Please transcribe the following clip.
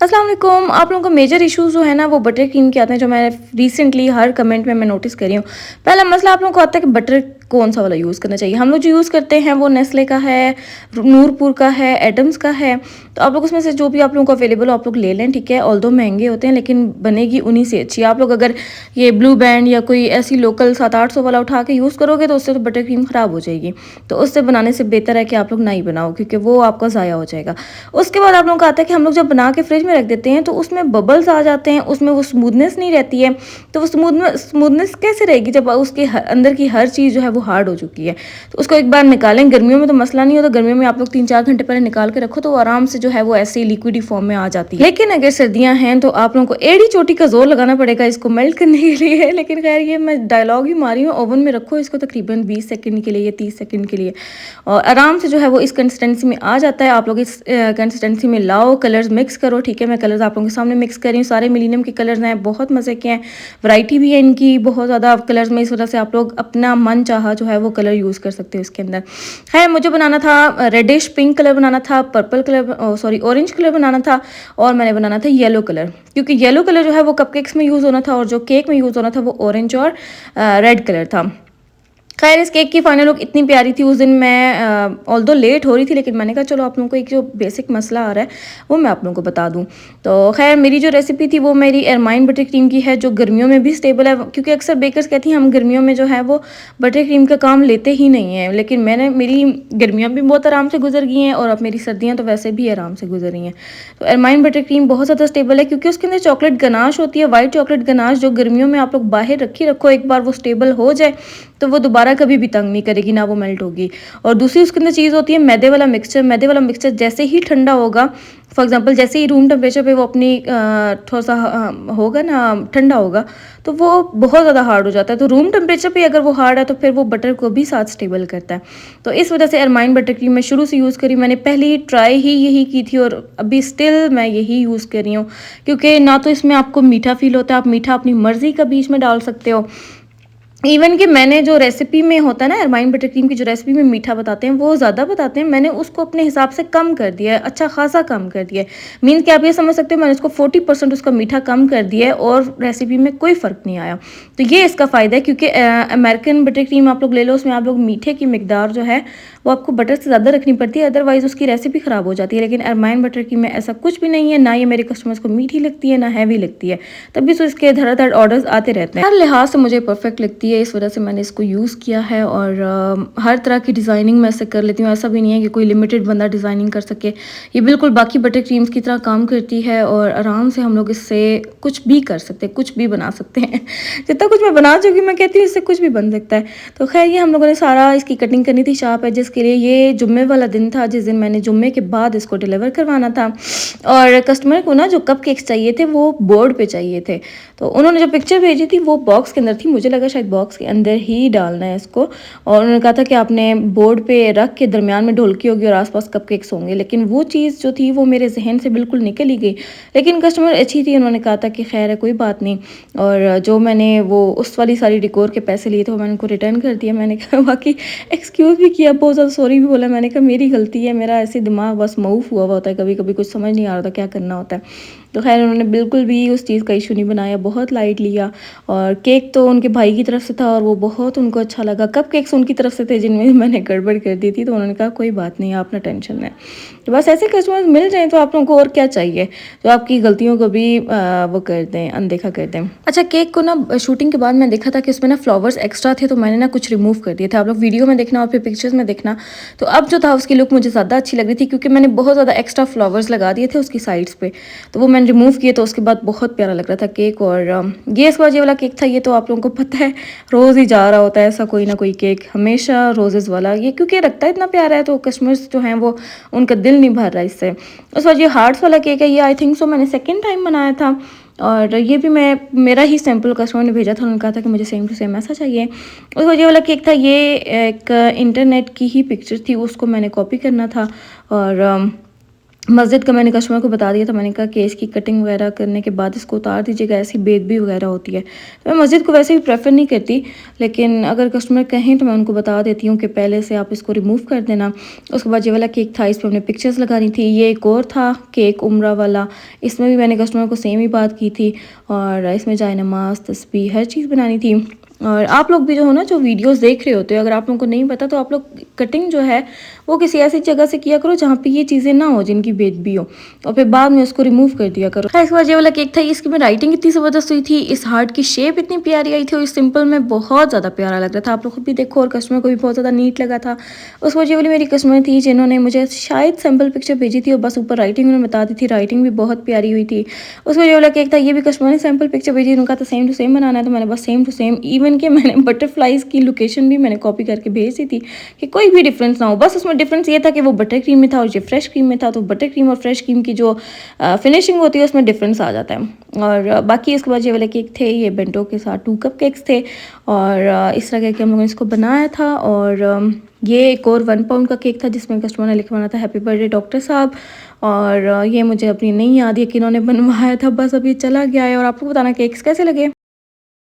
अस्सलाम वालेकुम। आप लोगों का मेजर इश्यूज़ जो है ना वो बटर क्रीम के आते हैं, जो मैं रिसेंटली हर कमेंट में मैं नोटिस कर रही हूँ। पहला मसला आप लोगों को आता है कि बटर कौन सा वाला यूज़ करना चाहिए। हम लोग जो यूज़ करते हैं वो नेस्ले का है, नूरपुर का है, एडम्स का है। तो आप लोग उसमें से जो भी आप लोगों को अवेलेबल हो आप लोग ले लें, ठीक है। ऑल्दो महंगे होते हैं लेकिन बनेगी उन्हीं से अच्छी। आप लोग अगर ये ब्लू बैंड या कोई ऐसी लोकल 700-800 वाला उठा के यूज़ करोगे तो उससे तो बटर क्रीम ख़राब हो जाएगी। तो उससे बनाने से बेहतर है कि आप लोग ना ही बनाओ, क्योंकि वो आपका ज़ाया हो जाएगा। उसके बाद आप लोगों का आता है कि हम लोग जब बना के फ्रिज में रख देते हैं तो उसमें बबल्स आ जाते हैं, उसमें वो स्मूथनेस नहीं रहती है। तो वो स्मूथनेस कैसे रहेगी जब उसके अंदर की हर चीज़ जो है वो हार्ड हो चुकी है। तो उसको एक बार निकालें। गर्मियों में तो मसला नहीं होता, गर्मियों में आप लोग 3-4 घंटे पहले निकाल के रखो तो वो आराम से जो है वो ऐसे ही लिक्विडी फॉर्म में आ जाती है। लेकिन अगर सर्दियां हैं तो आप लोगों को एड़ी चोटी का जोर लगाना पड़ेगा इसको मेल्ट करने के लिए। लेकिन खैर ये मैं डायलॉग ही मारी हूँ। ओवन में रखो इसको तकरीबन 20 सेकंड के लिए या 30 सेकंड के लिए, और आराम से जो है वो इस कंसिस्टेंसी में आ जाता है। आप लोग इस कंसिस्टेंसी में लाओ, कलर्स मिक्स करो, ठीक है। मैं कलर्स आप लोगों के सामने मिक्स कर रही हूँ। सारे मिलीनियम के कलर्स हैं, बहुत मज़े के हैं, वैरायटी भी है इनकी बहुत ज़्यादा कलर्स में। इस वजह से आप लोग अपना मन चाहा जो है वो कलर यूज़ कर सकते हो इसके अंदर। है मुझे बनाना था रेडिश पिंक कलर बनाना था, purple colour sorry orange colour बनाना था, और मैंने बनाना था येलो कलर, क्योंकि येलो कलर जो है वो कपकेक्स में यूज़ होना था और जो केक में यूज़ होना था वो ऑरेंज और रेड कलर था। खैर इस केक की फाइनल लुक इतनी प्यारी थी। उस दिन मैं ऑल्दो लेट हो रही थी लेकिन मैंने कहा चलो आप लोगों को एक जो बेसिक मसला आ रहा है वो मैं आप लोगों को बता दूं। तो खैर मेरी जो रेसिपी थी वो मेरी एरमाइन बटर क्रीम की है, जो गर्मियों में भी स्टेबल है, क्योंकि अक्सर बेकर्स कहती हैं हम गर्मियों में जो है वो बटर क्रीम का काम लेते ही नहीं है। लेकिन मेरी गर्मियाँ भी बहुत आराम से गुजर गई हैं और अब मेरी सर्दियाँ तो वैसे भी आराम से गुजर रही हैं। तो एरमाइन बटर क्रीम बहुत ज़्यादा स्टेबल है क्योंकि उसके अंदर चॉकलेट गनाश होती है, वाइट चॉकलेट गनाश, जो गर्मियों में आप लोग बाहर रखो, एक बार वो स्टेबल हो जाए तो वो दोबारा कभी भी तंग नहीं करेगी, ना वो मेल्ट होगी। और दूसरी उसके अंदर चीज़ होती है मैदे वाला मिक्सचर। मैदे वाला मिक्सचर जैसे ही ठंडा होगा, फॉर एग्जांपल जैसे ही रूम टेम्परेचर पे वो अपनी थोड़ा सा होगा ना, ठंडा होगा, तो वो बहुत ज़्यादा हार्ड हो जाता है। तो रूम टेम्परेचर पे अगर वो हार्ड है तो फिर वो बटर को भी साथ स्टेबल करता है। तो इस वजह से एरमाइन बटर क्रीम मैं शुरू से यूज़ करी। मैंने पहली ट्राई ही यही की थी और अभी स्टिल मैं यही यूज़ कर रही हूँ, क्योंकि ना तो इसमें आपको मीठा फील होता है, आप मीठा अपनी मर्ज़ी का बीच में डाल सकते हो। इवन कि मैंने जो रेसिपी में होता है ना, एरमाइन बटर क्रीम की जो रेसिपी में मीठा बताते हैं वो ज़्यादा बताते हैं, मैंने उसको अपने हिसाब से कम कर दिया है, अच्छा खासा कम कर दिया है। मीन्स कि आप ये समझ सकते हो मैंने उसको 40% उसका मीठा कम कर दिया है और रेसिपी में कोई फ़र्क नहीं आया। तो ये इसका फ़ायदा है, क्योंकि अमेरिकन बटर क्रीम आप लोग ले लो, उसमें आप लोग मीठे की मिकदार जो है वो आपको बटर से ज़्यादा रखनी पड़ती है, अदरवाइज़ उसकी रेसिपी ख़राब हो जाती है। लेकिन एरमाइन बटर क्रीम में ऐसा कुछ भी नहीं है, ना ये मेरे कस्टमर्स को मीठी लगती है ना हैवी लगती है, तभी तो इसके धड़ाधड़ ऑर्डर्स आते रहते हैं। हर लिहाज से मुझे परफेक्ट लगती है, इस वजह से मैंने इसको यूज़ किया है। और हर तरह की डिज़ाइनिंग मैं इससे कर लेती हूँ। ऐसा भी नहीं है कि कोई लिमिटेड बंदा डिज़ाइनिंग कर सके, ये बिल्कुल बाकी बटर क्रीम्स की तरह काम करती है और आराम से हम लोग इससे कुछ भी कर सकते हैं, कुछ भी बना सकते हैं। जितना कुछ मैं बना चुकी मैं कहती हूँ इससे कुछ भी बन सकता है। तो खैर ये हम लोगों ने सारा इसकी कटिंग करनी थी शार्प एजेस के लिए। ये जुम्मे वाला दिन था जिस दिन मैंने जुम्मे के बाद इसको डिलीवर करवाना था, और कस्टमर को ना जो कपकेक्स चाहिए थे वो बोर्ड पे चाहिए थे। तो उन्होंने जो पिक्चर भेजी थी वो बॉक्स के अंदर थी, मुझे लगा शायद बॉक्स के अंदर ही डालना है इसको, और उन्होंने कहा था कि आपने बोर्ड पे रख के दरमियान में ढोलकी होगी और आसपास कपकेक्स होंगे। लेकिन वो चीज़ जो थी वो मेरे जहन से बिल्कुल निकल ही गई। लेकिन कस्टमर अच्छी थी, उन्होंने कहा था कि खैर है कोई बात नहीं, और जो मैंने वो उस वाली सारी डिकोर के पैसे लिए थे वो मैंने उनको रिटर्न कर दिया। मैंने कहा बाकी एक्सक्यूज़ भी किया, बहुत ज़्यादा सॉरी भी बोला। मैंने कहा मेरी गलती है, मेरा ऐसे दिमाग बस मऊफ हुआ होता है, कभी कभी कुछ समझ नहीं आ रहा था क्या करना होता है। तो खैर उन्होंने बिल्कुल भी उस चीज़ का इशू नहीं बनाया, बहुत लाइट लिया। और केक तो उनके भाई की तरफ से था और वो बहुत उनको अच्छा लगा। कप केक्स उनकी तरफ से थे जिनमें मैंने गड़बड़ कर दी थी, तो उन्होंने कहा कोई बात नहीं, आप ना टेंशन लें। तो बस ऐसे कस्टमर्स मिल जाएँ तो आप लोगों को और क्या चाहिए, जो आपकी गलतियों को भी वो कर दें, अनदेखा कर दें। अच्छा केक को ना शूटिंग के बाद मैं देखा था कि उसमें ना फ्लावर्स एक्स्ट्रा थे, तो मैंने ना कुछ रिमूव कर दिए थे। आप लोग वीडियो में देखना और फिर पिक्चर्स में देखना। तो अब जो था उसकी लुक मुझे ज़्यादा अच्छी लग रही थी, क्योंकि मैंने बहुत ज़्यादा एक्स्ट्रा फ्लावर्स लगा दिए थे उसकी साइड्स पे, तो वो मैंने रिमूव किए। तो उसके बाद बहुत प्यारा लग रहा था केक। और ये इसके बाद ये वाला केक था, ये तो आप लोगों को पता है रोज़ ही जा रहा होता है ऐसा कोई ना कोई केक, हमेशा रोजेज़ वाला। ये क्योंकि रखता है इतना प्यारा है तो कस्टमर्स जो हैं वो उनका दिल नहीं भर रहा इससे। उस बाद ये हार्ट्स वाला केक है, ये आई थिंक सो मैंने सेकेंड टाइम बनाया था, और ये भी मेरा ही सैम्पल कस्टमर ने भेजा था। उन्होंने कहा था कि मुझे सेम टू सेम ऐसा चाहिए। उस बाद ये वाला केक था, ये एक इंटरनेट की ही पिक्चर थी, उसको मैंने कॉपी करना था। और मस्जिद का मैंने कस्टमर को बता दिया था, मैंने कहा कि इसकी कटिंग वगैरह करने के बाद इसको उतार दीजिएगा, ऐसी बेदबी वगैरह होती है। तो मैं मस्जिद को वैसे भी प्रेफर नहीं करती, लेकिन अगर कस्टमर कहें तो मैं उनको बता देती हूँ कि पहले से आप इसको रिमूव कर देना। उसके बाद ये वाला केक था, इस पर हमने पिक्चर्स लगानी थी। ये एक और था केक उम्रा वाला, इसमें भी मैंने कस्टमर को सेम ही बात की थी, और इसमें जाए नमाज तस्बीह हर चीज़ बनानी थी। और आप लोग भी जो हो ना, जो वीडियोस देख रहे होते हो, अगर आप लोगों को नहीं पता तो आप लोग कटिंग जो है वो किसी ऐसी जगह से किया करो जहाँ पे ये चीज़ें ना हो जिनकी बेदबी हो, और फिर बाद में उसको रिमूव कर दिया करो। खैर, इसके बाद ये वाला केक था, इसकी में राइटिंग इतनी ज़बरदस्त हुई थी, इस हार्ट की शेप इतनी प्यारी आई थी, और इस सिंपल में बहुत ज़्यादा प्यारा लग रहा था। आप लोग खुद भी देखो, और कस्टमर को भी बहुत ज़्यादा नीट लगा था। उस वजह वाली मेरी कस्टमर थी जिन्होंने मुझे शायद सैम्पल पिक्चर भेजी थी, और बस ऊपर राइटिंग उन्होंने बता दी थी, राइटिंग भी बहुत प्यारी हुई थी। उस वजह वाला केक था, ये भी कस्टमर ने सैम्पल पिक्चर भेजी, उन्होंने कहा था सेम टू सेम बनाना है, तो मैंने बस सेम टू सेम, इवन कि मैंने बटरफ्लाइज़ की लोकेशन भी मैंने कॉपी करके भेज दी थी कि कोई भी डिफरेंस ना हो। बस उसमें डिफरेंस ये था कि वो बटर क्रीम में था और ये फ्रेश क्रीम में था, तो बटर क्रीम और फ्रेश क्रीम की जो फिनिशिंग होती है उसमें डिफरेंस आ जाता है। और बाकी इसके बाद ये वाले केक थे, ये बेंटो के साथ 2 कप केक्स थे, और इस तरह करके हम लोगों ने इसको बनाया था। और ये एक और 1 पाउंड का केक था जिसमें कस्टमर ने लिखवाना था हैप्पी बर्थडे डॉक्टर साहब। और ये मुझे अपनी नहीं याद है कि इन्होंने बनवाया था, बस अभी चला गया है। और आपको बताना केक्स कैसे लगे।